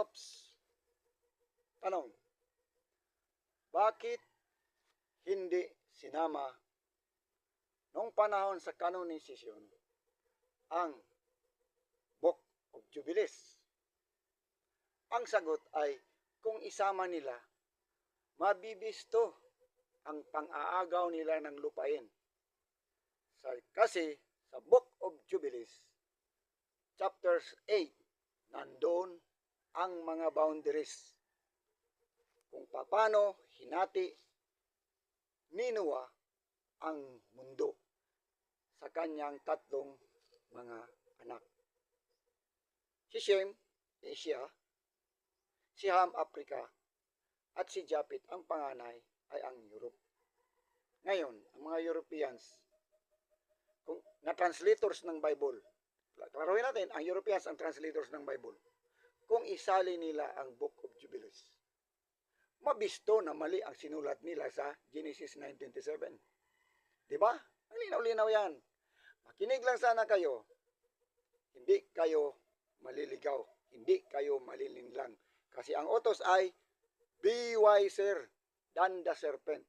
Ops! Tanong, bakit hindi sinama noong panahon sa kanonisasyon ang Book of Jubilees? Ang sagot ay kung isama nila, mabibisto ang pang-aagaw nila ng lupain. Kasi sa Book of Jubilees, chapters 8, nandoon ang mga boundaries kung paano hinati ni Noah ang mundo sa kanyang tatlong mga anak. Si Shem, Asia, si Ham, Africa, at si Japhet, ang panganay, ay ang Europe. Ngayon, ang mga Europeans, na translators ng Bible, klaruhin natin, ang Europeans ang translators ng Bible, kung isali nila ang Book of Jubilees, mabisto na mali ang sinulat nila sa Genesis 9:27. Diba? Ang linaw-linaw yan. Makinig lang sana kayo. Hindi kayo maliligaw. Hindi kayo malilinlang. Kasi ang utos ay, be wiser than the serpent.